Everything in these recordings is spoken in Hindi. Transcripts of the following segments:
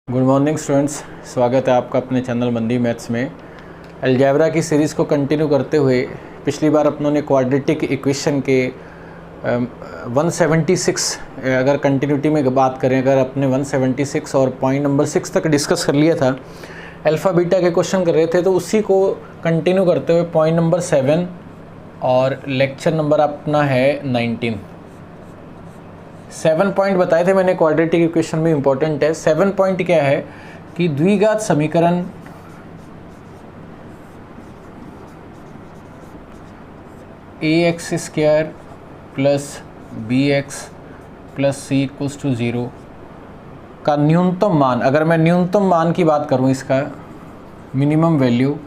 गुड मॉर्निंग स्टूडेंट्स, स्वागत है आपका अपने चैनल मंदी मैथ्स में। अलजेब्रा की सीरीज़ को कंटिन्यू करते हुए पिछली बार अपनों ने क्वाड्रेटिक इक्वेशन के 176 अगर कंटिन्यूटी में बात करें, अगर अपने 176 और पॉइंट नंबर 6 तक डिस्कस कर लिया था, अल्फ़ा बीटा के क्वेश्चन कर रहे थे, तो उसी को कंटिन्यू करते हुए पॉइंट नंबर 7 और लेक्चर नंबर अपना है 19। 7 पॉइंट बताए थे मैंने क्वाड्रेटिक इक्वेशन में, इंपॉर्टेंट है। 7 पॉइंट क्या है कि द्विघात समीकरण ax square plus bx plus c equals to 0 का न्यूनतम मान, अगर मैं न्यूनतम मान की बात करूं, इसका मिनिमम वैल्यू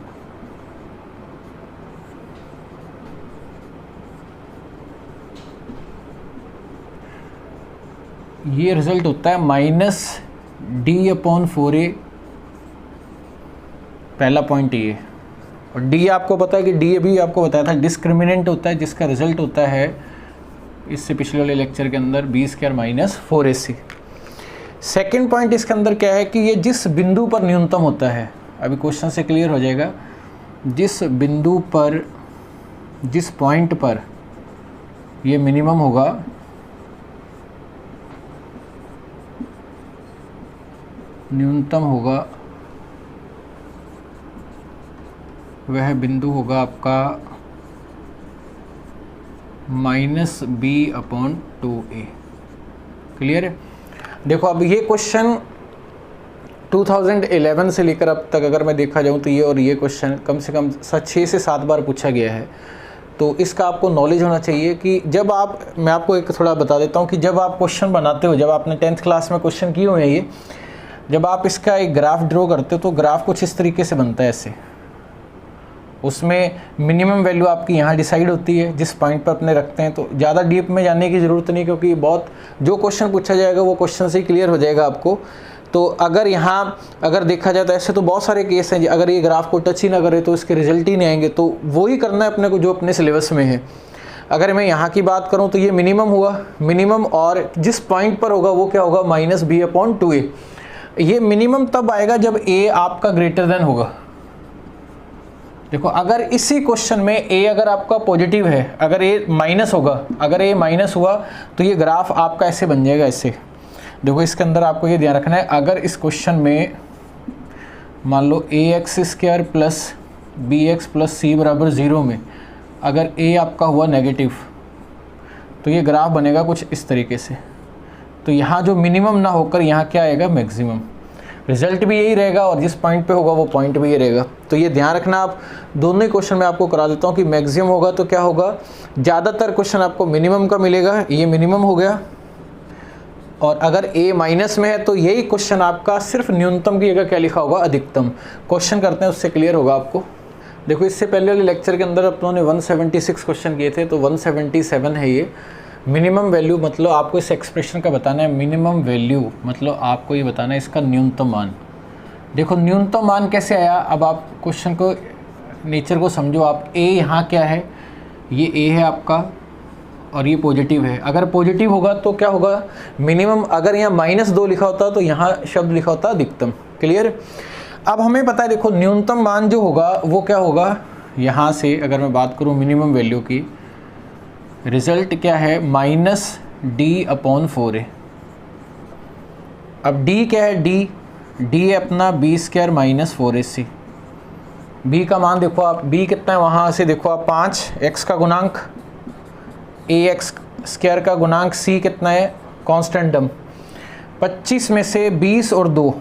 ये रिजल्ट होता है -d/4a। पहला पॉइंट ये, और d आपको पता है कि d भी आपको बताया था डिस्क्रिमिनेंट होता है, जिसका रिजल्ट होता है इससे पिछले वाले लेक्चर के अंदर b² - 4ac। सेकेंड पॉइंट इसके अंदर क्या है कि ये जिस बिंदु पर न्यूनतम होता है, अभी क्वेश्चन से क्लियर हो जाएगा, जिस बिंदु पर, जिस पॉइंट पर ये मिनिमम होगा, न्यूनतम होगा, वह बिंदु होगा आपका -b/2a। क्लियर है? देखो अब ये क्वेश्चन 2011 से लेकर अब तक अगर मैं देखा जाऊँ तो ये और ये क्वेश्चन कम से कम 6 से 7 बार पूछा गया है। तो इसका आपको नॉलेज होना चाहिए कि जब आप, मैं आपको एक थोड़ा बता देता हूँ कि जब आप क्वेश्चन बनाते हो, जब आपने 10th क्लास में क्वेश्चन किए हुए हैं ये, जब आप इसका एक ग्राफ ड्रॉ करते हो तो ग्राफ कुछ इस तरीके से बनता है ऐसे। उसमें मिनिमम वैल्यू आपकी यहाँ डिसाइड होती है जिस पॉइंट पर अपने रखते हैं। तो ज़्यादा डीप में जाने की ज़रूरत नहीं, क्योंकि बहुत जो क्वेश्चन पूछा जाएगा वो क्वेश्चन से ही क्लियर हो जाएगा आपको। तो अगर यहाँ अगर देखा जाए तो ऐसे तो बहुत सारे केस हैं, अगर ये ग्राफ को टच ही ना करे तो इसके रिजल्ट ही नहीं आएंगे। तो वो ही करना है अपने को जो अपने सिलेबस में है। अगर मैं यहाँ की बात करूँ तो ये मिनिमम हुआ, मिनिमम, और जिस पॉइंट पर होगा वो क्या होगा, -b/2a। ये मिनिमम तब आएगा जब a आपका ग्रेटर देन होगा। देखो अगर इसी क्वेश्चन में a अगर आपका पॉजिटिव है, अगर a माइनस होगा, अगर a माइनस हुआ तो ये ग्राफ आपका ऐसे बन जाएगा, ऐसे। देखो इसके अंदर आपको ये ध्यान रखना है, अगर इस क्वेश्चन में मान लो ax² plus bx plus c बराबर 0 में अगर a आपका हुआ नेगेटिव, तो ये ग्राफ बनेगा कुछ इस तरीके से। तो यहाँ जो मिनिमम ना होकर यहाँ क्या आएगा, मैक्सिमम। रिजल्ट भी यही रहेगा और जिस पॉइंट पे होगा वो पॉइंट भी ये रहेगा। तो ये ध्यान रखना आप, दोनों ही क्वेश्चन में आपको करा देता हूँ कि मैक्सिमम होगा तो क्या होगा, ज़्यादातर क्वेश्चन आपको मिनिमम का मिलेगा, ये मिनिमम हो गया। और अगर a माइनस में है तो यही क्वेश्चन आपका सिर्फ न्यूनतम की जगह क्या लिखा होगा, अधिकतम। क्वेश्चन करते हैं उससे क्लियर होगा आपको। देखो इससे पहले वाले लेक्चर के अंदर अपनों ने 176 क्वेश्चन किए थे, तो 177 है ये। मिनिमम वैल्यू मतलब आपको इस एक्सप्रेशन का बताना है, मिनिमम वैल्यू मतलब आपको ये बताना है इसका न्यूनतम मान। देखो न्यूनतम मान कैसे आया, अब आप क्वेश्चन को, नेचर को समझो आप। a यहाँ क्या है, ये a है आपका और ये पॉजिटिव है। अगर पॉजिटिव होगा तो क्या होगा, मिनिमम। अगर यहाँ -2 लिखा होता तो यहाँ शब्द लिखा होता अधिकतम। क्लियर? अब हमें पता है, देखो न्यूनतम मान जो होगा वो क्या होगा, यहाँ से अगर मैं बात करूँ मिनिमम वैल्यू की, रिजल्ट क्या है, -d/4a। अब d क्या है, d है अपना b² - 4ac। b का मान देखो आप, b कितना है, वहाँ से देखो आप 5, x का गुणांक, ax² का गुणांक, c कितना है, कांस्टेंट टर्म। 25 में से 20 और 2,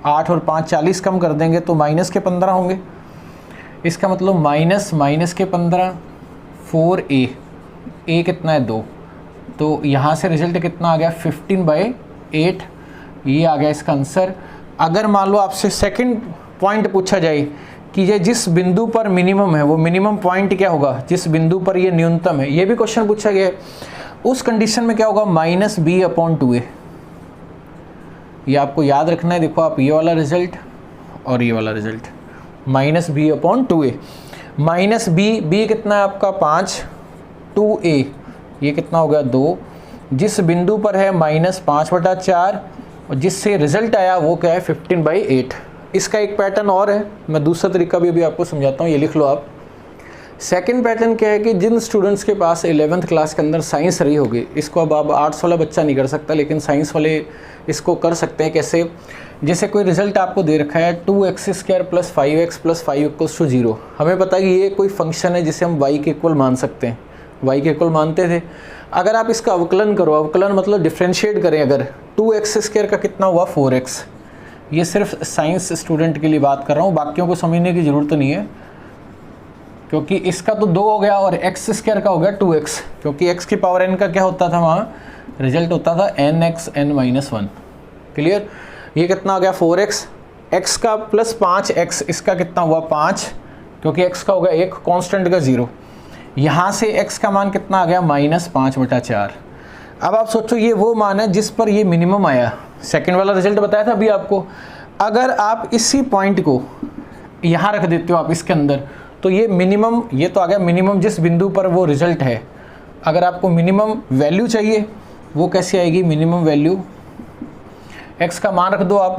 8 और 5 40 कम कर देंगे तो -15 होंगे। इसका मतलब -15 4a, a कितना है, 2। तो यहाँ से रिजल्ट कितना आ गया, 15/8। ये आ गया इसका आंसर। अगर मान लो आपसे सेकंड पॉइंट पूछा जाए कि ये जिस बिंदु पर मिनिमम है, वो मिनिमम पॉइंट क्या होगा, जिस बिंदु पर ये न्यूनतम है, ये भी क्वेश्चन पूछा गया है, उस कंडीशन में क्या होगा, -b/2a। ये आपको याद रखना है। देखो आप, ये वाला रिजल्ट और ये वाला रिजल्ट, -b/2a। -b कितना है आपका, 5, 2a, ये कितना हो गया 2, जिस बिंदु पर है -5/4, और जिससे रिजल्ट आया वो क्या है 15/8। इसका एक पैटर्न और है, मैं दूसरा तरीका भी अभी आपको समझाता हूँ, ये लिख लो आप। सेकंड पैटर्न क्या है कि जिन स्टूडेंट्स के पास 11th क्लास के अंदर साइंस रही होगी, इसको अब आर्ट्स वाला बच्चा नहीं कर सकता लेकिन साइंस वाले इसको कर सकते हैं। कैसे? जैसे कोई रिजल्ट आपको दे रखा है 2x² + 5x + 5 = 0। हमें पता है कि ये कोई फंक्शन है जिसे हम y के इक्वल मान सकते हैं, y के इक्वल मानते थे। अगर आप इसका अवकलन करो, अवकलन मतलब डिफ्रेंशिएट करें, अगर 2x² का कितना हुआ 4x। ये सिर्फ साइंस स्टूडेंट के लिए बात कर रहा हूँ, बाकियों को समझने की ज़रूरत नहीं है, क्योंकि इसका तो 2 हो गया और x² का हो गया 2x, क्योंकि x की पावर n का क्या होता था, वहाँ रिजल्ट होता था nxn-1। क्लियर? ये कितना हो गया 4x, x का प्लस 5x, इसका कितना हुआ 5, क्योंकि x का हो गया 1, कांस्टेंट का 0। यहाँ से x का मान कितना आ गया -5/4। अब आप सोचो ये वो मान है जिस पर ये मिनिमम आया, सेकंड वाला रिजल्ट बताया था अभी आपको। अगर आप इसी पॉइंट को यहाँ रख देते हो आप इसके अंदर, तो ये मिनिमम, ये तो आ गया मिनिमम जिस बिंदु पर वो रिजल्ट है। अगर आपको मिनिमम वैल्यू चाहिए वो कैसे आएगी? मिनिमम वैल्यू x का मान रख दो आप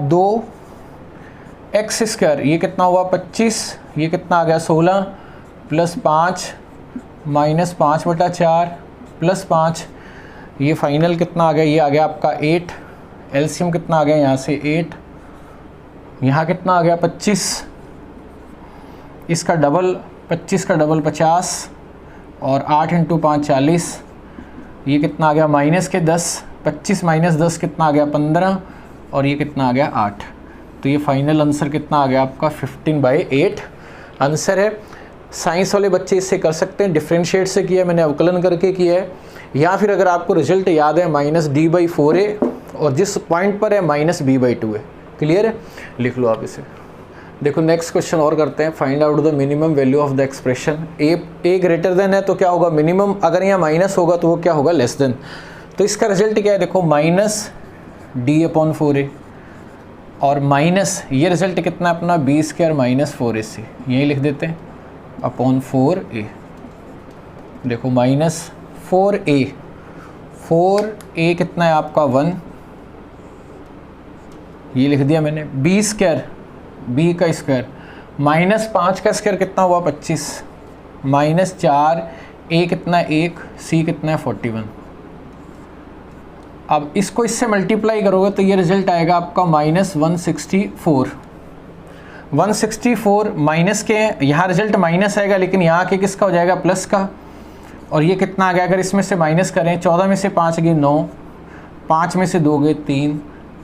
2x², ये कितना हुआ 25, ये कितना आ गया 16 + 5 -5/4 + 5, ये फाइनल कितना आ गया? ये आ गया आपका 8। एलसीएम कितना आ गया यहाँ से 8, यहाँ कितना आ गया 25, इसका डबल 25 का डबल 50 और 8 × 5 40, ये कितना आ गया -10, 25 - 10 कितना आ गया 15 और ये कितना आ गया 8। तो ये फाइनल आंसर कितना आ गया आपका 15/8 आंसर है। साइंस वाले बच्चे इससे कर सकते हैं, डिफ्रेंशिएट से किया मैंने, अवकलन करके किया है, या फिर अगर आपको रिजल्ट याद है -d/4a और जिस पॉइंट पर है -b/2 है। क्लियर है? लिख लो आप इसे। देखो नेक्स्ट क्वेश्चन और करते हैं। Find out the minimum value of the expression. A greater than है तो क्या होगा मिनिमम, अगर यहाँ माइनस होगा तो वो क्या होगा लेस देन। तो इसका रिजल्ट क्या है? देखो -d/4a और माइनस ये रिजल्ट कितना अपना b² - 4ac, यही लिख देते हैं अपॉन 4a। देखो -4a, 4a कितना है आपका 1, ये लिख दिया मैंने। b² b का स्क्वायर -5 का स्क्वायर कितना हुआ 25, -4 a कितना 1, c कितना है 41। अब इसको इससे मल्टीप्लाई करोगे तो ये रिजल्ट आएगा आपका -164। 164 माइनस के, यहाँ रिजल्ट माइनस आएगा लेकिन यहाँ के किसका हो जाएगा प्लस का, और ये कितना आ गया अगर इसमें से माइनस करें, 14 में से 5 गए 9, 5 में से 2 गए 3,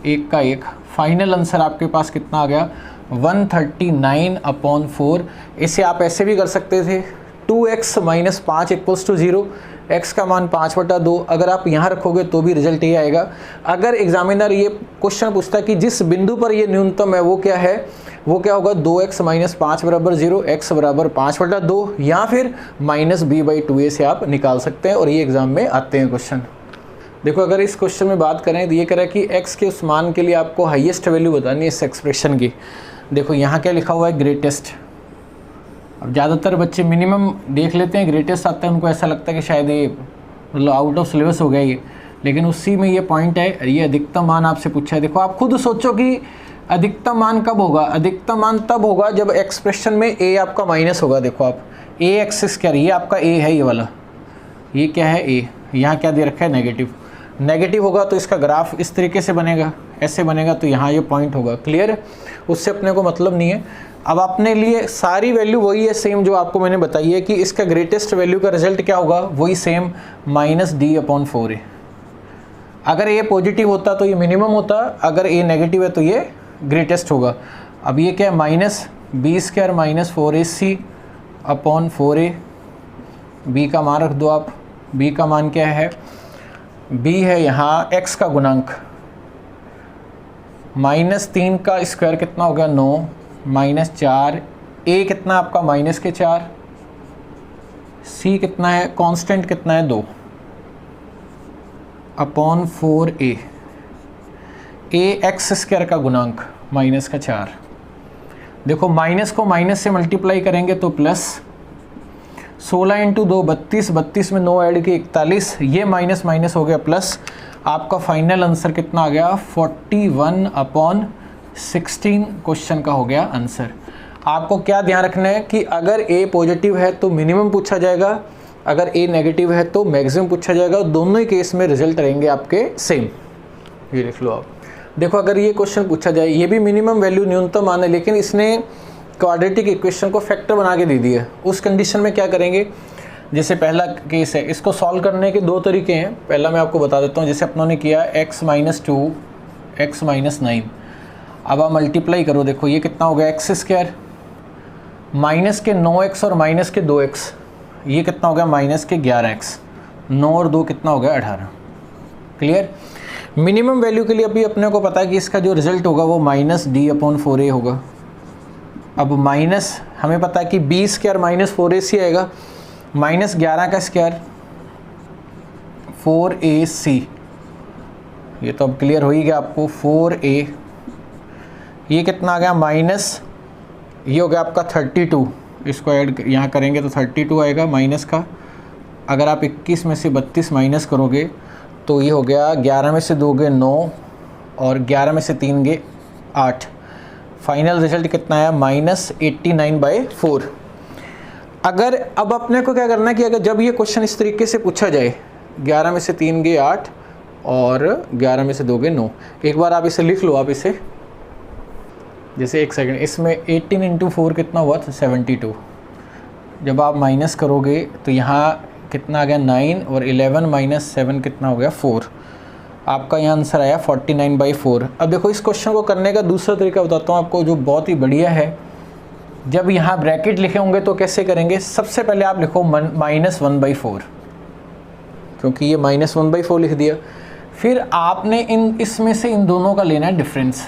1 का 1। फाइनल आंसर आपके पास कितना आ गया 139/4। इसे आप ऐसे भी कर सकते थे 2x - 5 = 0, x का मान 5/2। अगर आप यहाँ रखोगे तो भी रिजल्ट ये आएगा। अगर एग्जामिनर ये क्वेश्चन पूछता है कि जिस बिंदु पर ये न्यूनतम है वो क्या है, वो क्या होगा 2x - 5 = 0, x = 5/2 या फिर -b/2a से आप निकाल सकते हैं, और ये एग्जाम में आते हैं क्वेश्चन। देखो अगर इस क्वेश्चन में बात करें तो ये कह रहा है कि x के उस मान के लिए आपको हाईएस्ट वैल्यू बतानी है इस एक्सप्रेशन की। देखो यहाँ क्या लिखा हुआ है ग्रेटेस्ट। अब ज़्यादातर बच्चे मिनिमम देख लेते हैं, ग्रेटेस्ट आता है उनको ऐसा लगता है कि शायद ये मतलब आउट ऑफ सिलेबस हो गया ये, लेकिन उसी में ये पॉइंट है। ये अधिकतम मान आपसे पूछा है। देखो आप खुद सोचो कि अधिकतम मान कब होगा। अधिकतम मान तब होगा जब एक्सप्रेशन में a आपका माइनस होगा। देखो आप ax², ये आपका a है, ये वाला, ये क्या है a, यहाँ क्या दे रखा है नेगेटिव। नेगेटिव होगा तो इसका ग्राफ इस तरीके से बनेगा, ऐसे बनेगा, तो यहाँ ये पॉइंट होगा। क्लियर है? उससे अपने को मतलब नहीं है। अब अपने लिए सारी वैल्यू वही है सेम जो आपको मैंने बताई है कि इसका ग्रेटेस्ट वैल्यू का रिजल्ट क्या होगा, वही सेम -d/4a। अगर ये पॉजिटिव होता तो ये मिनिमम होता, अगर ये नेगेटिव है तो ये ग्रेटेस्ट होगा। अब ये क्या है -b² - 4ac/4a। b का मान रख दो आप। b का मान क्या है? b है यहाँ x का गुणांक, -3 का स्क्वायर कितना हो गया 9, -4, a कितना आपका -4, c कितना है कांस्टेंट कितना है 2/4a। ax² का गुणांक -4। देखो माइनस को माइनस से मल्टीप्लाई करेंगे तो प्लस, 16 × 2 32, 32 में 9 ऐड के 41, ये माइनस माइनस हो गया प्लस, आपका फाइनल आंसर कितना आ गया 41/16 क्वेश्चन का हो गया आंसर। आपको क्या ध्यान रखना है कि अगर ए पॉजिटिव है तो मिनिमम पूछा जाएगा, अगर ए नेगेटिव है तो मैक्सिमम पूछा जाएगा। दोनों ही केस में रिजल्ट रहेंगे आपके सेम। ये लिख लो आप। देखो अगर ये क्वेश्चन पूछा जाए, ये भी मिनिमम वैल्यू न्यूनतम मान है, लेकिन इसने क्वाड्रेटिक इक्वेशन को फैक्टर बना के दे दिया। उस कंडीशन में क्या करेंगे, जैसे पहला केस है, इसको सॉल्व करने के दो तरीके हैं। पहला मैं आपको बता देता हूँ, जैसे अपनों ने किया x - 2 x - 9। अब आप मल्टीप्लाई करो, देखो ये कितना हो गया x², माइनस के 9x और माइनस के 2x, ये कितना हो गया माइनस के 11x। 9 और 2 कितना हो गया 18। क्लियर। मिनिमम वैल्यू के लिए अभी अपने को पता है कि इसका जो रिजल्ट होगा वो -d/4a होगा। अब माइनस हमें पता है कि b² -4ac आएगा, -11 का स्क्वायर 4ac। ये तो अब क्लियर हो ही गया आपको। 4a ये कितना आ गया माइनस, ये हो गया आपका 32। इसको ऐड यहाँ करेंगे तो 32 आएगा माइनस का। अगर आप 21 में से 32 माइनस करोगे तो ये हो गया 11 में से 2 गए 9 और 11 में से 3 गए 8। फाइनल रिजल्ट कितना आया -89/4। अगर अब अपने को क्या करना है कि अगर जब ये क्वेश्चन इस तरीके से पूछा जाए, 11 में से 3 गए 8 और 11 में से 2 गए 9, एक बार आप इसे लिख लो। आप इसे जैसे एक सेकंड, इसमें 18 × 4 कितना हुआ था 72। जब आप माइनस करोगे तो यहाँ कितना आ गया 9 और 11 - 7 कितना हो गया 4। आपका यहाँ आंसर आया 49/4। अब देखो इस क्वेश्चन को करने का दूसरा तरीका बताता हूँ आपको, जो बहुत ही बढ़िया है। जब यहाँ ब्रैकेट लिखे होंगे तो कैसे करेंगे, सबसे पहले आप लिखो -1/4, क्योंकि ये -1/4 लिख दिया। फिर आपने इसमें से इन दोनों का लेना है डिफरेंस।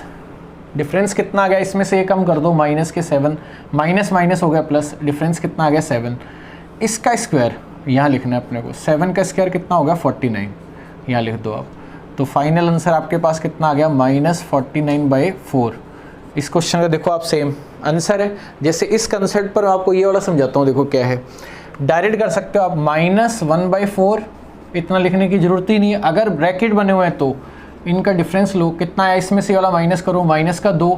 डिफरेंस कितना आ गया, इसमें से ये कम कर दो, माइनस के 7, माइनस माइनस हो गया प्लस, डिफरेंस कितना आ गया 7। इसका स्क्वायर यहाँ लिखना है अपने को, 7 का स्क्वायर कितना होगा 49, यहाँ लिख दो आप। तो फाइनल आंसर आपके पास कितना आ गया -49/4। इस क्वेश्चन का देखो आप सेम आंसर है। जैसे इस कंसेप्ट पर आपको ये वाला समझाता हूँ, देखो क्या है। डायरेक्ट कर सकते हो आप, -1/4 इतना लिखने की ज़रूरत ही नहीं है। अगर ब्रैकेट बने हुए हैं तो इनका डिफरेंस लो, कितना है इसमें से वाला माइनस करो, माइनस का 2,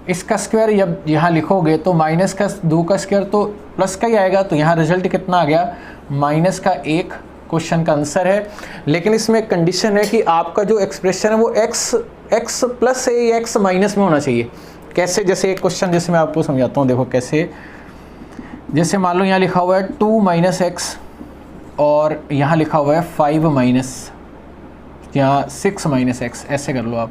इसका स्क्वायर जब यहाँ लिखोगे तो माइनस का 2 का स्क्वायर तो प्लस का ही आएगा। तो यहाँ रिजल्ट कितना आ गया -1 क्वेश्चन का आंसर है। लेकिन इसमें एक कंडीशन है कि आपका जो एक्सप्रेशन है वो x प्लस है या x माइनस में होना चाहिए। कैसे, जैसे एक क्वेश्चन जैसे मैं आपको समझाता हूँ, देखो कैसे। जैसे मान लो यहाँ लिखा हुआ है 2 - x और यहाँ लिखा हुआ है 5 माइनस, यहाँ 6 - x, ऐसे कर लो आप।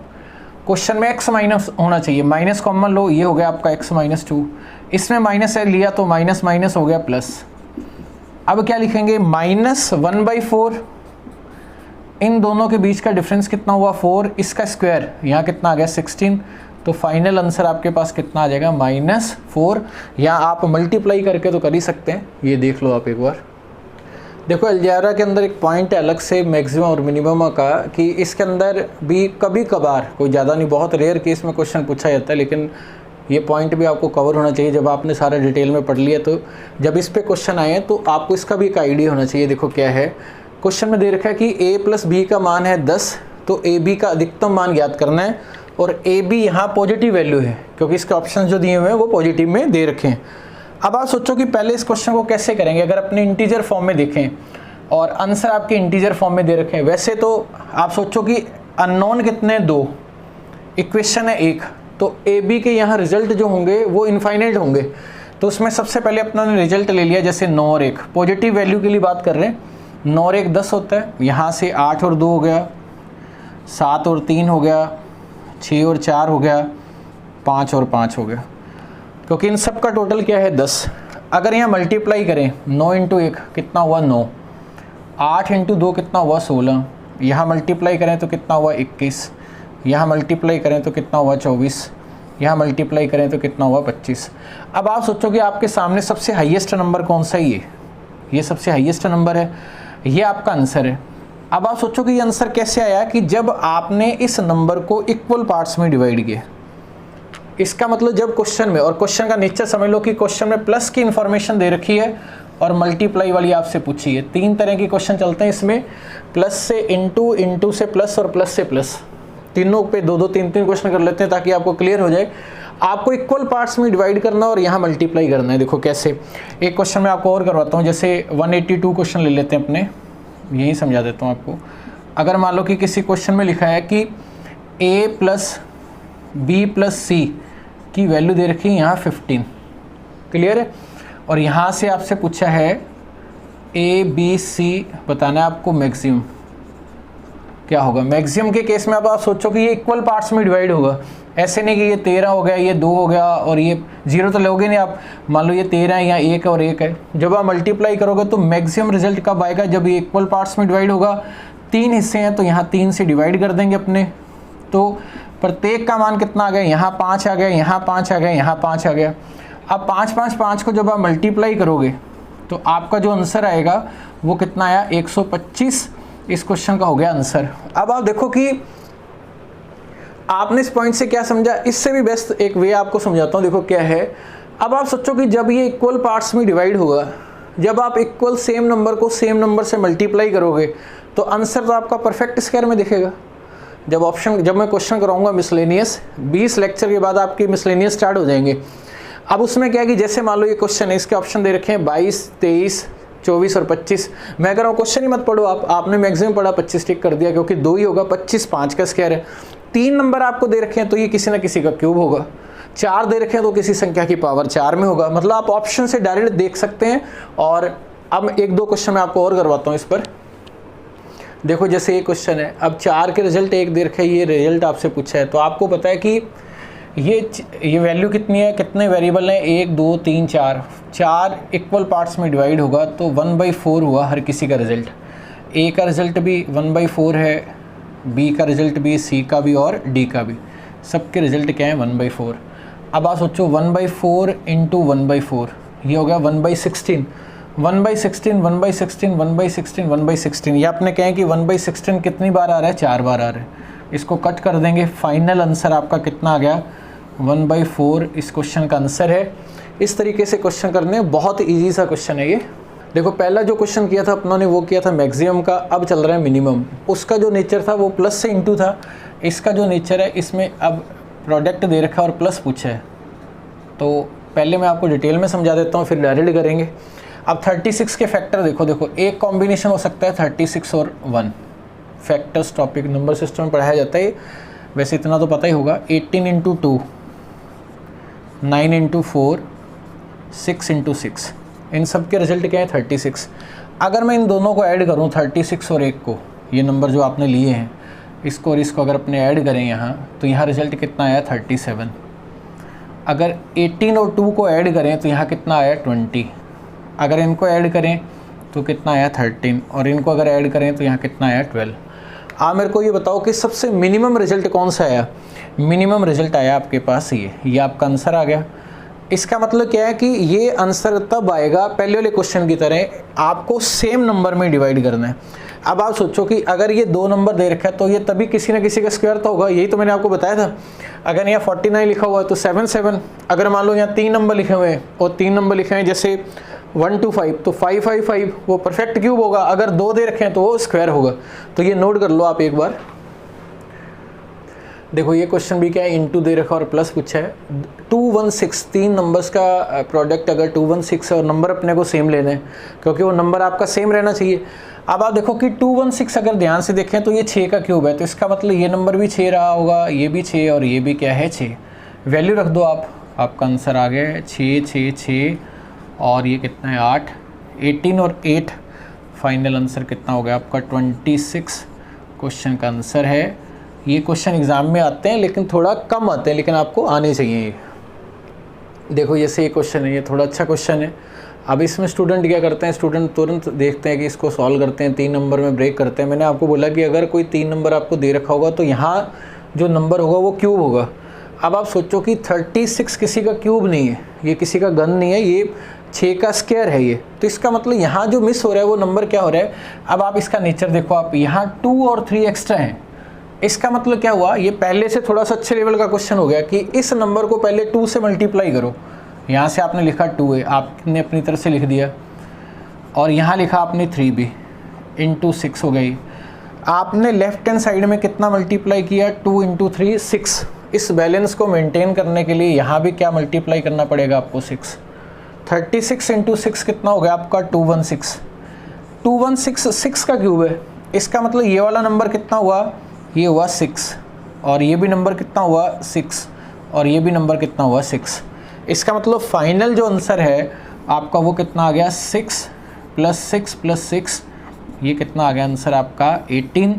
क्वेश्चन में x माइनस होना चाहिए, माइनस कॉमन लो, ये हो गया आपका x - 2। इसमें माइनस है लिया तो माइनस माइनस हो गया प्लस। अब क्या लिखेंगे -1/4, इन दोनों के बीच का डिफरेंस कितना हुआ 4, इसका स्क्वायर यहाँ कितना आ गया 16। तो फाइनल आंसर आपके पास कितना आ जाएगा -4। या आप मल्टीप्लाई करके तो कर ही सकते हैं, ये देख लो आप एक बार। देखो अलजेब्रा के अंदर एक पॉइंट है अलग से मैक्सिमम और मिनिमम का, कि इसके अंदर भी कभी कभार, कोई ज़्यादा नहीं, बहुत रेयर केस में क्वेश्चन पूछा जाता है, लेकिन ये पॉइंट भी आपको कवर होना चाहिए। जब आपने सारा डिटेल में पढ़ लिया तो जब इस पे क्वेश्चन आए तो आपको इसका भी एक आइडिया होना चाहिए। देखो क्या है, क्वेश्चन में दे रखा है कि a + b का मान है 10, तो ab का अधिकतम मान ज्ञात करना है। और ab यहाँ पॉजिटिव वैल्यू है, क्योंकि इसके ऑप्शन जो दिए हुए हैं वो पॉजिटिव में दे रखे हैं। अब आप सोचो कि पहले इस क्वेश्चन को कैसे करेंगे। अगर अपने इंटीजर फॉर्म में देखें और आंसर आपके इंटीजर फॉर्म में दे रखे हैं, वैसे तो आप सोचो कि अननोन कितने 2, इक्वेशन है 1, तो ए बी के यहाँ रिजल्ट जो होंगे वो इनफाइनाइट होंगे। तो उसमें सबसे पहले अपना ने रिजल्ट ले लिया, जैसे 9 और 1, पॉजिटिव वैल्यू के लिए बात कर रहे हैं। 9 और 1 10 होता है, यहाँ से 8 और 2 हो गया, 7 और 3 हो गया, 6 और 4 हो गया, 5 और 5 हो गया, क्योंकि इन सब का टोटल क्या है 10। अगर यहाँ मल्टीप्लाई करें 9 × 1 कितना हुआ 9, 8 × 2 कितना हुआ 16, यहाँ मल्टीप्लाई करें तो कितना हुआ 21, यहाँ मल्टीप्लाई करें तो कितना हुआ 24, यहाँ मल्टीप्लाई करें तो कितना हुआ 25। अब आप सोचो कि आपके सामने सबसे हाईएस्ट नंबर कौन सा है, ये सबसे हाईएस्ट नंबर है, ये आपका आंसर है। अब आप सोचो कि ये आंसर कैसे आया, कि जब आपने इस नंबर को इक्वल पार्ट्स में डिवाइड किया। इसका मतलब जब क्वेश्चन में, और क्वेश्चन का नेचर समझ लो कि क्वेश्चन में प्लस की इंफॉर्मेशन दे रखी है और मल्टीप्लाई वाली आपसे पूछी है। 3 तरह के क्वेश्चन चलते हैं इसमें, प्लस से इंटू, इंटू से प्लस और प्लस से प्लस। तीनों पे 2-2, 3-3 क्वेश्चन कर लेते हैं ताकि आपको क्लियर हो जाए। आपको इक्वल पार्ट्स में डिवाइड करना और यहाँ मल्टीप्लाई करना है। देखो कैसे, एक क्वेश्चन मैं आपको और करवाता हूँ। जैसे 182 क्वेश्चन ले लेते हैं अपने, यही समझा देता हूँ आपको। अगर मान लो कि किसी क्वेश्चन में लिखा है कि a प्लस बी प्लस सी की वैल्यू दे रखी है यहाँ 15, क्लियर है, और यहाँ से आपसे पूछा है a b c बताना है आपको मैक्सिमम क्या होगा। मैक्सिमम के केस में अब आप सोचो कि ये इक्वल पार्ट्स में डिवाइड होगा, ऐसे नहीं कि ये 13 हो गया, ये 2 हो गया और ये 0 तो लोगे नहीं आप। मान लो ये 13 है, यहाँ 1 और 1 है। जब आप मल्टीप्लाई करोगे तो मैक्सिमम रिजल्ट कब आएगा, जब ये इक्वल पार्ट्स में डिवाइड होगा। 3 हिस्से हैं तो यहाँ 3 से डिवाइड कर देंगे अपने, तो प्रत्येक का मान कितना आ गया, यहाँ 5 आ गया, यहाँ 5 आ गया, यहाँ 5 आ गया। अब 5, 5, 5 को जब आप मल्टीप्लाई करोगे तो आपका जो आंसर आएगा वो कितना आया, 125। इस क्वेश्चन का हो गया आंसर। अब आप देखो कि आपने इस पॉइंट से क्या समझा, इससे भी बेस्ट एक वे आपको समझाता हूँ। देखो क्या है, अब आप सोचो कि जब ये इक्वल पार्ट्स में डिवाइड होगा, जब आप इक्वल सेम नंबर को सेम नंबर से मल्टीप्लाई करोगे तो आंसर तो आपका परफेक्ट स्क्वायर में दिखेगा। जब मैं क्वेश्चन कराऊंगा मिसलेनियस, 20 लेक्चर के बाद आपकी मिसलेनियस स्टार्ट हो जाएंगे। अब उसमें क्या है कि जैसे मान लो ये क्वेश्चन है, इसके ऑप्शन दे रखे हैं 22, 23, 24 और 25। मैं कह रहा हूँ क्वेश्चन ही मत पढ़ो आपने मैक्सिमम पढ़ा, 25 टिक कर दिया क्योंकि 2 ही होगा, 25 5 का स्क्वायर है। 3 नंबर आपको दे रखे हैं तो ये किसी ना किसी का क्यूब होगा। 4 दे रखे हैं तो किसी संख्या की पावर 4 में होगा। मतलब आप ऑप्शन से डायरेक्ट देख सकते हैं। और अब 1-2 क्वेश्चन मैं आपको और करवाता हूँ इस पर। देखो जैसे ये क्वेश्चन है, अब 4 के रिजल्ट 1 दे रखे हैं, ये रिजल्ट आपसे पूछा है, तो आपको पता है कि ये वैल्यू कितनी है, कितने वेरिएबल हैं, 1 2 3 4, 4 इक्वल पार्ट्स में डिवाइड होगा तो 1/4 हुआ हर किसी का रिजल्ट। ए का रिजल्ट भी 1/4 है, बी का रिजल्ट भी, सी का भी और डी का भी, सबके रिजल्ट क्या है 1/4। अब आप सोचो 1/4 इंटू 1/4, ये हो गया 1/16, 1/16, 1/16, 1/16, 1/16। ये आपने कहें कि 1/16 कितनी बार आ रहा है, 4 बार आ रहा है। इसको कट कर देंगे, फाइनल आंसर आपका कितना आ गया, 1/4 इस क्वेश्चन का आंसर है। इस तरीके से क्वेश्चन करने, बहुत ईजी सा क्वेश्चन है ये। देखो पहला जो क्वेश्चन किया था अपनों ने वो किया था मैक्सिमम का, अब चल रहा है मिनिमम। उसका जो नेचर था वो प्लस से इंटू था, इसका जो नेचर है इसमें अब प्रोडक्ट दे रखा है और प्लस पूछा है। तो पहले मैं आपको डिटेल में समझा देता हूँ, फिर डायरेक्ट करेंगे। अब 36 के फैक्टर देखो एक कॉम्बिनेशन हो सकता है 36 और 1। फैक्टर्स टॉपिक नंबर सिस्टम में पढ़ाया जाता है, वैसे इतना तो पता ही होगा। 18 इंटू 2, 9 इंटू 4, 6 इंटू 6, इन सब के रिजल्ट क्या है 36। अगर मैं इन दोनों को ऐड करूं 36 और 1 को, ये नंबर जो आपने लिए हैं इसको और इसको अगर अपने ऐड करें यहाँ, तो यहाँ रिजल्ट कितना आया 37। अगर 18 और 2 को ऐड करें तो यहाँ कितना आया 20। अगर इनको ऐड करें तो कितना आया 13, और इनको अगर ऐड करें तो यहाँ कितना आया 12। आप मेरे को ये बताओ कि सबसे मिनिमम रिजल्ट कौन सा आया। मिनिमम रिजल्ट आया आपके पास ये आपका आंसर आ गया। इसका मतलब क्या है कि ये आंसर तब आएगा पहले वाले क्वेश्चन की तरह, आपको सेम नंबर में डिवाइड करना है। अब आप सोचो कि अगर ये 2 नंबर दे रखा है तो ये तभी किसी ना किसी का स्क्वायर तो होगा, यही तो मैंने आपको बताया था। अगर यहाँ 49 लिखा हुआ है तो 7 7। अगर मान लो यहाँ 3 नंबर लिखे हुए हैं और 3 नंबर लिखे हैं जैसे 1 to 5, तो 5 5 5 वो परफेक्ट क्यूब होगा। अगर 2 दे रखे हैं तो वो स्क्वायर होगा। तो ये नोट कर लो आप एक बार। देखो ये क्वेश्चन भी क्या है, इंटू दे रखा और प्लस पूछा है। 216, 3 नंबर्स का प्रोडक्ट अगर 216 है और नंबर अपने को सेम लेना है क्योंकि वो नंबर आपका सेम रहना चाहिए। अब आप देखो कि 216 अगर ध्यान से देखें तो ये 6 का क्यूब है, तो इसका मतलब ये नंबर भी 6 रहा होगा, ये भी 6 और ये भी क्या है 6। वैल्यू रख दो आप, आपका आंसर आ गया 6 6 6 और ये कितना है 8। 18 और 8, फाइनल आंसर कितना हो गया आपका 26 क्वेश्चन का आंसर है। ये क्वेश्चन एग्ज़ाम में आते हैं लेकिन थोड़ा कम आते हैं, लेकिन आपको आने चाहिए ये। देखो जैसे ये क्वेश्चन है, ये थोड़ा अच्छा क्वेश्चन है। अब इसमें स्टूडेंट क्या करते हैं, स्टूडेंट तुरंत देखते हैं कि इसको सॉल्व करते हैं, 3 नंबर में ब्रेक करते हैं। मैंने आपको बोला कि अगर कोई 3 नंबर आपको दे रखा होगा तो यहाँ जो नंबर होगा वो क्यूब होगा। अब आप सोचो कि 36 किसी का क्यूब नहीं है, ये किसी का घन नहीं है, ये 6 का स्क्वायर है ये। तो इसका मतलब यहाँ जो मिस हो रहा है वो नंबर क्या हो रहा है। अब आप इसका नेचर देखो, आप यहाँ 2 और 3 एक्स्ट्रा हैं। इसका मतलब क्या हुआ, ये पहले से थोड़ा सा अच्छे लेवल का क्वेश्चन हो गया कि इस नंबर को पहले 2 से मल्टीप्लाई करो। यहाँ से आपने लिखा 2 है, आपने अपनी तरफ से लिख दिया। और यहाँ लिखा आपने 3b इंटू 6 हो गई। आपने लेफ्ट हैंड साइड में कितना मल्टीप्लाई किया, 2 इंटू 3 6। इस बैलेंस को मेंटेन करने के लिए यहाँ भी क्या मल्टीप्लाई करना पड़ेगा आपको, 6। 36 इंटू 6 कितना हो गया आपका, 216। 216 6 का क्यूब है, इसका मतलब ये वाला नंबर कितना हुआ, ये हुआ 6, और ये भी नंबर कितना हुआ 6, और ये भी नंबर कितना हुआ 6। इसका मतलब फाइनल जो आंसर है आपका वो कितना आ गया, 6 + 6 + 6, ये कितना आ गया आंसर आपका 18।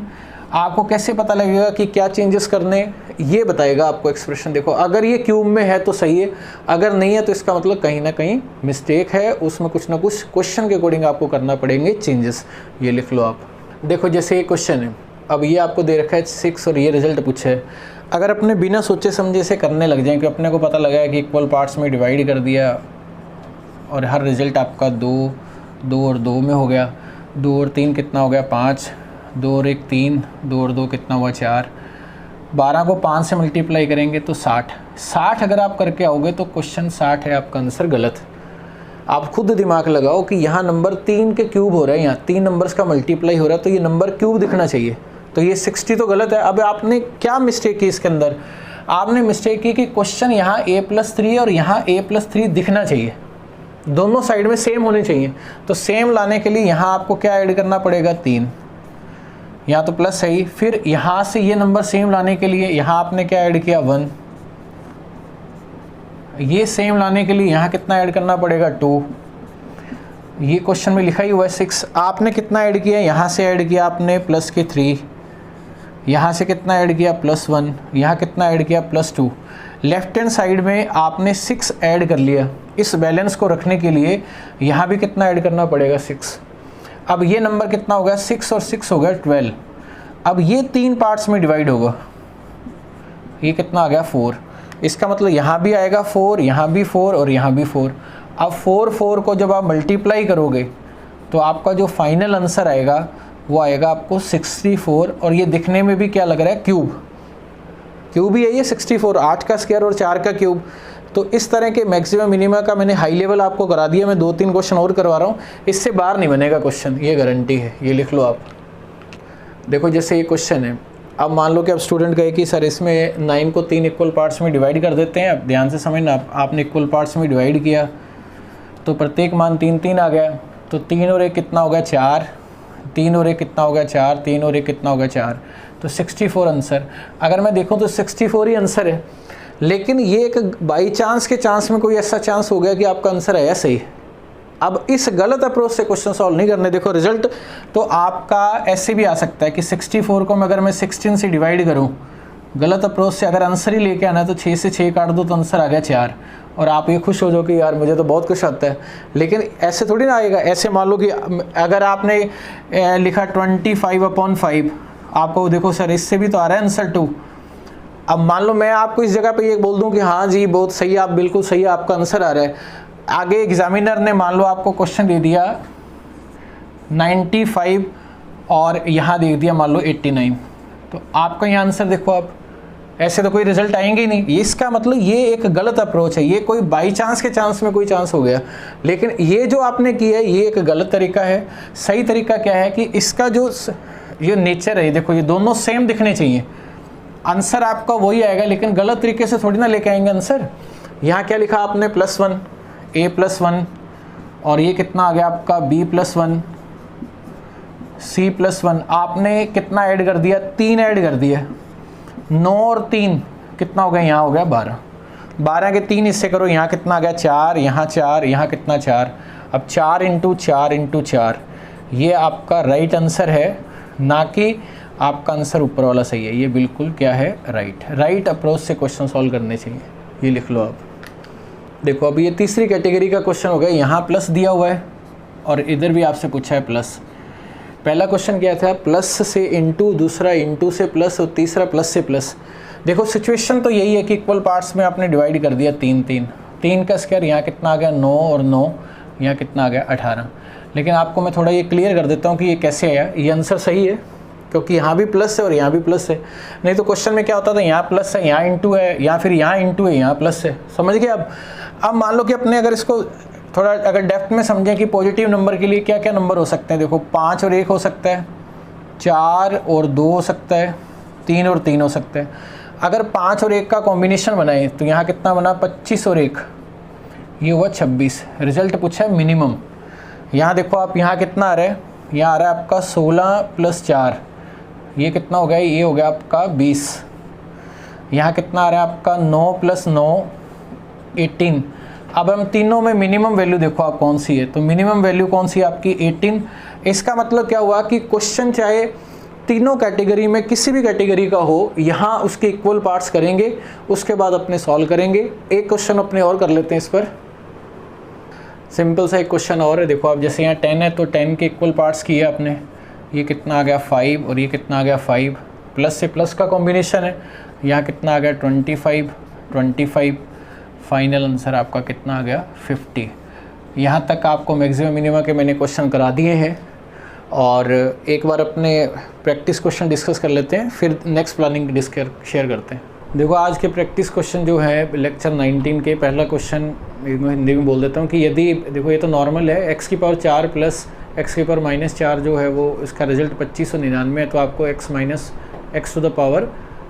आपको कैसे पता लगेगा कि क्या चेंजेस करने, ये बताएगा आपको एक्सप्रेशन। देखो अगर ये क्यूब में है तो सही है, अगर नहीं है तो इसका मतलब कहीं ना कहीं मिस्टेक है, उसमें कुछ ना कुछ क्वेश्चन के अकॉर्डिंग आपको करना पड़ेंगे चेंजेस। ये लिख लो आप। देखो जैसे ये क्वेश्चन है, अब ये आपको दे रखा है 6 और ये रिजल्ट पूछा है। अगर अपने बिना सोचे समझे से करने लग जाएँ कि अपने को पता लगा है कि इक्वल पार्ट्स में डिवाइड कर दिया और हर रिजल्ट आपका 2 2 और 2 में हो गया, 2 और 3 कितना हो गया 5, 2 और 1 3, 2 और 2 कितना हुआ 4, 12 को 5 से मल्टीप्लाई करेंगे तो 60 अगर आप करके आओगे तो क्वेश्चन 60 है आपका आंसर गलत। आप खुद दिमाग लगाओ कि यहाँ नंबर 3 के क्यूब हो रहा है, यहाँ 3 नंबर्स का मल्टीप्लाई हो रहा है, तो ये नंबर क्यूब दिखना चाहिए, तो ये 60 तो गलत है। अब आपने क्या मिस्टेक की इसके अंदर, आपने मिस्टेक की कि क्वेश्चन यहाँ a+3 और यहाँ a+3 दिखना चाहिए, दोनों साइड में सेम होने चाहिए। तो सेम लाने के लिए यहाँ आपको क्या ऐड करना पड़ेगा, 3, यहाँ तो प्लस है ही। फिर यहाँ से ये नंबर सेम लाने के लिए यहाँ आपने क्या ऐड किया, 1। ये सेम लाने के लिए यहाँ कितना ऐड करना पड़ेगा, 2। ये क्वेश्चन में लिखा ही हुआ है 6। आपने कितना ऐड किया, यहाँ से ऐड किया आपने प्लस के 3, यहाँ से कितना ऐड किया +1, यहाँ कितना ऐड किया +2। लेफ्ट हैंड साइड में आपने 6 ऐड कर लिया। इस बैलेंस को रखने के लिए यहाँ भी कितना ऐड करना पड़ेगा, 6। अब ये नंबर कितना हो गया, 6 और 6 हो गया 12। अब ये 3 पार्ट्स में डिवाइड होगा, ये कितना आ गया 4। इसका मतलब यहाँ भी आएगा 4, यहाँ भी 4 और यहाँ भी 4। अब 4 को जब आप मल्टीप्लाई करोगे तो आपका जो फाइनल आंसर आएगा वो आएगा आपको 64। और ये दिखने में भी क्या लग रहा है, क्यूब ही है ये 64, 8 का स्क्वायर और 4 का क्यूब। तो इस तरह के मैक्सिमम मिनिमा का मैंने हाई लेवल आपको करा दिया, मैं 2-3 क्वेश्चन और करवा रहा हूँ, इससे बाहर नहीं बनेगा क्वेश्चन, ये गारंटी है। ये लिख लो आप। देखो जैसे ये क्वेश्चन है, अब मान लो कि अब स्टूडेंट कहे कि सर इसमें 9 को 3 इक्वल पार्ट्स में डिवाइड कर देते हैं। अब ध्यान से समझना, आपने इक्वल पार्ट्स में डिवाइड किया तो प्रत्येक मान 3 3 आ गया, तो 3 और 1 कितना हो गया 4, 3 और 1 कितना हो गया 4, 3 और 1 कितना हो गया 4, तो 64 आंसर। अगर मैं देखूं तो 64 ही आंसर है, लेकिन ये एक बाई चांस के चांस में कोई ऐसा चांस हो गया कि आपका आंसर आया सही। अब इस गलत अप्रोच से क्वेश्चन सॉल्व नहीं करने। देखो रिजल्ट तो आपका ऐसे भी आ सकता है कि 64 को अगर मैं 16 से डिवाइड करूं, गलत अप्रोच से अगर आंसर ही लेके आना है तो 6 से 6 काट दो तो आंसर आ गया 4, और आप ये खुश हो जाओ कि यार मुझे तो बहुत कुछ आता है। लेकिन ऐसे थोड़ी ना आएगा। ऐसे मान लो कि अगर आपने लिखा 25/5, आपको देखो सर इससे भी तो आ रहा है आंसर 2। अब मान लो मैं आपको इस जगह पे ये बोल दूं कि हाँ जी बहुत सही, आप बिल्कुल सही है, आपका आंसर आ रहा है। आगे एग्जामिनर ने मान लो आपको क्वेश्चन दे दिया 95 और यहाँ दे दिया मान लो 89, तो आपका यहाँ आंसर देखो आप, ऐसे तो कोई रिजल्ट आएंगे ही नहीं। इसका मतलब ये एक गलत अप्रोच है, ये कोई बाई चांस के चांस में कोई चांस हो गया। लेकिन ये जो आपने किया है ये एक गलत तरीका है। सही तरीका क्या है कि इसका जो ये नेचर है, देखो ये दोनों सेम दिखने चाहिए, आंसर आपका वही आएगा। लेकिन गलत तरीके से थोड़ी ना लेके आएंगे आंसर। यहाँ क्या लिखा आपने +1, a+1, और ये कितना आ गया आपका b+1, c+1। आपने कितना ऐड कर दिया, 3 ऐड कर दिया। 9 और 3 कितना हो गया, यहाँ हो गया 12। 12 के 3 हिस्से करो, यहाँ कितना आ गया 4, यहाँ 4, यहाँ कितना 4। अब 4 × 4 × 4, ये आपका राइट आंसर है, ना कि आपका आंसर ऊपर वाला सही है। ये बिल्कुल क्या है, राइट अप्रोच से क्वेश्चन सॉल्व करने चाहिए। ये लिख लो आप। देखो अब ये तीसरी कैटेगरी का क्वेश्चन हो गया। यहाँ प्लस दिया हुआ है और इधर भी आपसे पूछा है प्लस। पहला क्वेश्चन क्या था, प्लस से इंटू, दूसरा इंटू से प्लस और तीसरा प्लस से प्लस। देखो सिचुएशन तो यही है कि इक्वल पार्ट्स में आपने डिवाइड कर दिया 3 का स्क्वायर, यहाँ कितना आ गया 9 और 9, यहाँ कितना आ गया 18। लेकिन आपको मैं थोड़ा ये क्लियर कर देता हूँ कि ये कैसे आया। ये आंसर सही है क्योंकि यहाँ भी प्लस है और यहाँ भी प्लस है। नहीं तो क्वेश्चन में क्या होता था, यहाँ प्लस है, यहाँ इंटू है, या फिर यहाँ इंटू है, यहाँ प्लस है। समझ गए अब मान लो कि अपने अगर इसको थोड़ा अगर डेप्थ में समझें कि पॉजिटिव नंबर के लिए क्या क्या नंबर हो सकते हैं। देखो 5 और 1 हो सकता है, 4 और 2 हो सकता है, 3 और 3 हो सकता है। अगर 5 और 1 का कॉम्बिनेशन बनाए तो यहाँ कितना बना, 25 और 1, ये हुआ 26। रिजल्ट पूछा है मिनिमम। यहाँ देखो आप, यहाँ कितना आ रहा है, यहाँ आ रहा है आपका 16 + 4, ये कितना हो गया, ये हो गया आपका 20। यहाँ कितना आ रहा है आपका 9 + 9 18। अब हम तीनों में मिनिमम वैल्यू देखो आप कौन सी है, तो मिनिमम वैल्यू कौन सी है आपकी 18। इसका मतलब क्या हुआ कि क्वेश्चन चाहे तीनों कैटेगरी में किसी भी कैटेगरी का हो, यहाँ उसके इक्वल पार्ट्स करेंगे, उसके बाद अपने सॉल्व करेंगे। एक क्वेश्चन अपने और कर लेते हैं इस पर, सिंपल सा एक क्वेश्चन और है। देखो आप, जैसे यहाँ 10 है तो 10 के इक्वल पार्ट्स किए आपने, ये कितना आ गया 5 और ये कितना आ गया 5, प्लस से प्लस का कॉम्बिनेशन है, यहाँ कितना आ गया 25 25, फाइनल आंसर आपका कितना आ गया 50। यहाँ तक आपको मैक्सिमम मिनिमम के मैंने क्वेश्चन करा दिए हैं। और एक बार अपने प्रैक्टिस क्वेश्चन डिस्कस कर लेते हैं, फिर नेक्स्ट प्लानिंग शेयर करते हैं। देखो आज के प्रैक्टिस क्वेश्चन जो है लेक्चर 19 के, पहला क्वेश्चन हिंदी में बोल देता हूँ कि यदि, देखो ये तो नॉर्मल है, x की पावर 4 प्लस x की पावर -4 जो है वो इसका रिजल्ट 2599 है, तो आपको x to the power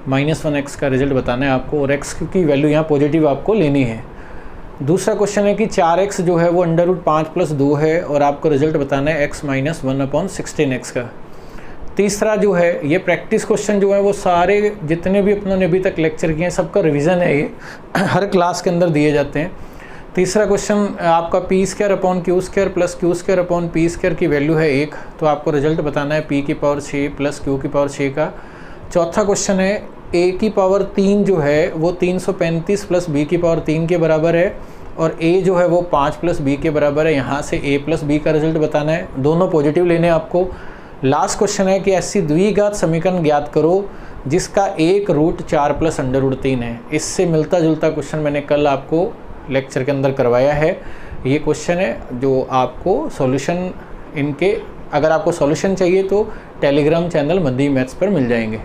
-1x का रिजल्ट बताना है आपको, और x की वैल्यू यहाँ पॉजिटिव आपको लेनी है। दूसरा क्वेश्चन है कि 4x जो है वो √5 + 2 है और आपको रिजल्ट बताना है x - 1/16x का। तीसरा जो है ये प्रैक्टिस क्वेश्चन जो है वो सारे जितने भी अपनों ने अभी तक लेक्चर किए हैं सबका रिवीजन है, ये हर क्लास के अंदर दिए जाते हैं। तीसरा क्वेश्चन आपका p² + q² + q² p² की वैल्यू है 1, तो आपको रिजल्ट बताना है p की पावर 6 + q की पावर 6 का। चौथा क्वेश्चन है a की पावर 3 जो है वो 335 + b की पावर 3 के बराबर है, और a जो है वो 5 + b के बराबर है। यहाँ से a + b का रिजल्ट बताना है, दोनों पॉजिटिव लेने हैं आपको। लास्ट क्वेश्चन है कि ऐसी द्विघात समीकरण ज्ञात करो जिसका एक रूट 4 + √3 है। इससे मिलता जुलता क्वेश्चन मैंने कल आपको लेक्चर के अंदर करवाया है। ये क्वेश्चन है जो आपको सॉल्यूशन इनके, अगर आपको सॉल्यूशन चाहिए तो टेलीग्राम चैनल मध्य मैथ्स पर मिल जाएंगे।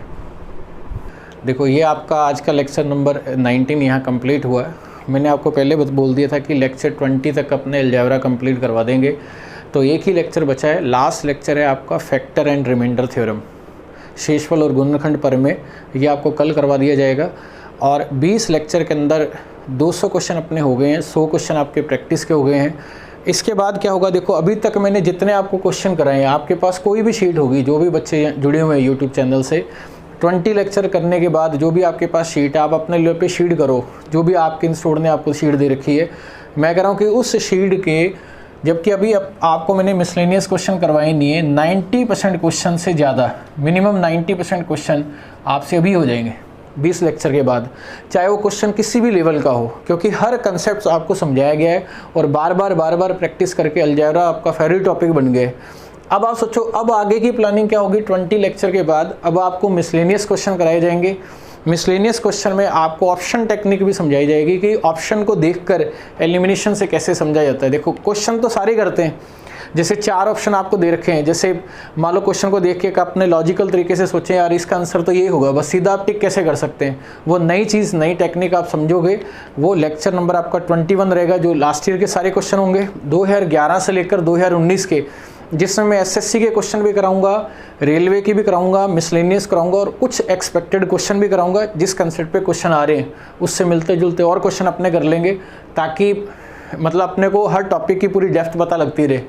देखो ये आपका आज का लेक्चर नंबर 19 यहाँ कंप्लीट हुआ है। मैंने आपको पहले बोल दिया था कि लेक्चर 20 तक अपने अलजेब्रा कंप्लीट करवा देंगे, तो एक ही लेक्चर बचा है, लास्ट लेक्चर है आपका फैक्टर एंड रिमाइंडर थ्योरम, शेषफल और गुणनखंड प्रमेय, ये आपको कल करवा दिया जाएगा। और 20 लेक्चर के अंदर 200 क्वेश्चन अपने हो गए हैं, 100 क्वेश्चन आपके प्रैक्टिस के हो गए हैं। इसके बाद क्या होगा, देखो अभी तक मैंने जितने आपको क्वेश्चन कराए हैं, आपके पास कोई भी शीट होगी, जो भी बच्चे जुड़े हुए हैं यूट्यूब चैनल से, 20 लेक्चर करने के बाद जो भी आपके पास शीट है, आप अपने लेवल पे शीट करो, जो भी आपके इंस्टीट्यूट ने आपको शीट दे रखी है। मैं कह रहा हूँ कि उस शीट के, जबकि अभी आपको मैंने मिसलेनियस क्वेश्चन करवाए नहीं है, 90% क्वेश्चन से ज़्यादा, मिनिमम 90% क्वेश्चन आपसे अभी हो जाएंगे 20 लेक्चर के बाद, चाहे वो क्वेश्चन किसी भी लेवल का हो, क्योंकि हर कंसेप्ट आपको समझाया गया है और बार बार प्रैक्टिस करके अलजेब्रा आपका फेवरेट टॉपिक बन गया है। अब आप सोचो, अब आगे की प्लानिंग क्या होगी 20 लेक्चर के बाद। अब आपको मिसलेनियस क्वेश्चन कराए जाएंगे। मिसलेनियस क्वेश्चन में आपको ऑप्शन टेक्निक भी समझाई जाएगी कि ऑप्शन को देखकर एलिमिनेशन से कैसे समझा जाता है। देखो क्वेश्चन तो सारे करते हैं, जैसे 4 ऑप्शन आपको दे रखे हैं, जैसे मान लो क्वेश्चन को देख के अपने लॉजिकल तरीके से सोचें यार इसका आंसर तो ये होगा, बस सीधा आप टिक कैसे कर सकते हैं, वो नई चीज़, नई टेक्निक आप समझोगे। वो लेक्चर नंबर आपका 21 रहेगा, जो लास्ट ईयर के सारे क्वेश्चन होंगे 2011 से लेकर 2019 के, जिसमें मैं एसएससी के क्वेश्चन भी कराऊंगा, रेलवे की भी कराऊंगा, मिसलेनियस कराऊंगा और कुछ एक्सपेक्टेड क्वेश्चन भी कराऊंगा। जिस कंसेप्ट पे क्वेश्चन आ रहे हैं उससे मिलते जुलते और क्वेश्चन अपने कर लेंगे, ताकि मतलब अपने को हर टॉपिक की पूरी डेप्थ पता लगती रहे।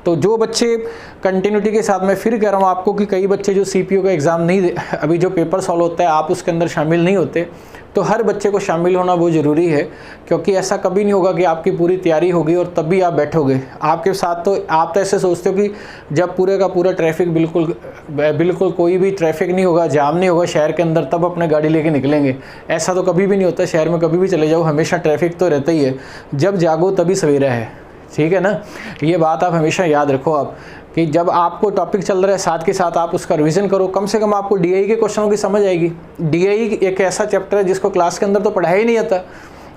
तो जो बच्चे कंटिन्यूटी के साथ, मैं फिर कह रहा हूँ आपको कि कई बच्चे जो सीपीयू का एग्ज़ाम नहीं, अभी जो पेपर सॉल्व होता है आप उसके अंदर शामिल नहीं होते, तो हर बच्चे को शामिल होना बहुत ज़रूरी है, क्योंकि ऐसा कभी नहीं होगा कि आपकी पूरी तैयारी होगी और तब भी आप बैठोगे। आपके साथ तो आप तो ऐसे सोचते हो कि जब पूरे का पूरा ट्रैफिक बिल्कुल कोई भी ट्रैफिक नहीं होगा, जाम नहीं होगा शहर के अंदर, तब अपने गाड़ी लेके निकलेंगे। ऐसा तो कभी भी नहीं होता, शहर में कभी भी चले जाओ हमेशा ट्रैफिक तो रहता ही है, जब जागो तभी सवेरा है, ठीक है ना। ये बात आप हमेशा याद रखो आप, कि जब आपको टॉपिक चल रहा है साथ के साथ आप उसका रिवीजन करो, कम से कम आपको डीआई के क्वेश्चनों की समझ आएगी। डीआई एक ऐसा चैप्टर है जिसको क्लास के अंदर तो पढ़ाया ही नहीं आता।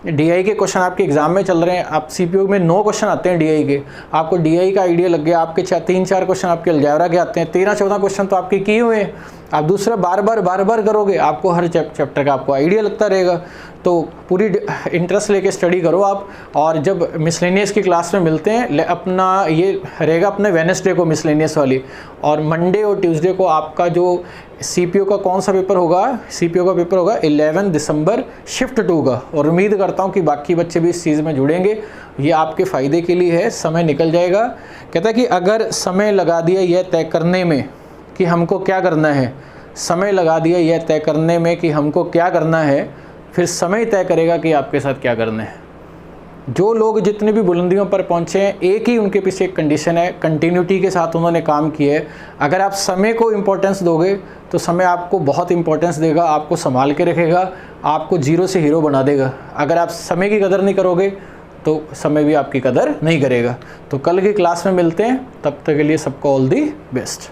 डीआई के क्वेश्चन आपके एग्जाम में चल रहे हैं, आप सीपीयू में 9 क्वेश्चन आते हैं डीआई के, आपको डीआई का आइडिया लग गया, आपके 3-4 क्वेश्चन आपके अलजेब्रा के आते हैं, 13-14 क्वेश्चन तो आपके किए हुए हैं। आप दूसरा बार बार करोगे, आपको हर चैप्टर का आपको आइडिया लगता रहेगा। तो पूरी इंटरेस्ट लेके स्टडी करो आप। और जब मिसलेनियस की क्लास में मिलते हैं, अपना ये रहेगा अपने वेडनेसडे को मिसलेनियस वाली, और मंडे और ट्यूसडे को आपका जो CPO का कौन सा पेपर होगा, CPO का पेपर होगा 11 दिसंबर शिफ्ट 2 का। और उम्मीद करता हूँ कि बाकी बच्चे भी इस चीज़ में जुड़ेंगे, ये आपके फ़ायदे के लिए है, समय निकल जाएगा। कहता है कि अगर समय लगा दिया यह तय करने में कि हमको क्या करना है, समय लगा दिया यह तय करने में कि हमको क्या करना है, फिर समय तय करेगा कि आपके साथ क्या करना है। जो लोग जितने भी बुलंदियों पर पहुँचे हैं, एक ही उनके पीछे एक कंडीशन है, कंटिन्यूटी के साथ उन्होंने काम किया है। अगर आप समय को इम्पोर्टेंस दोगे तो समय आपको बहुत इम्पोर्टेंस देगा, आपको संभाल के रखेगा, आपको जीरो से हीरो बना देगा। अगर आप समय की कदर नहीं करोगे तो समय भी आपकी कदर नहीं करेगा। तो कल की क्लास में मिलते हैं, तब तक के लिए सबको ऑल दी बेस्ट।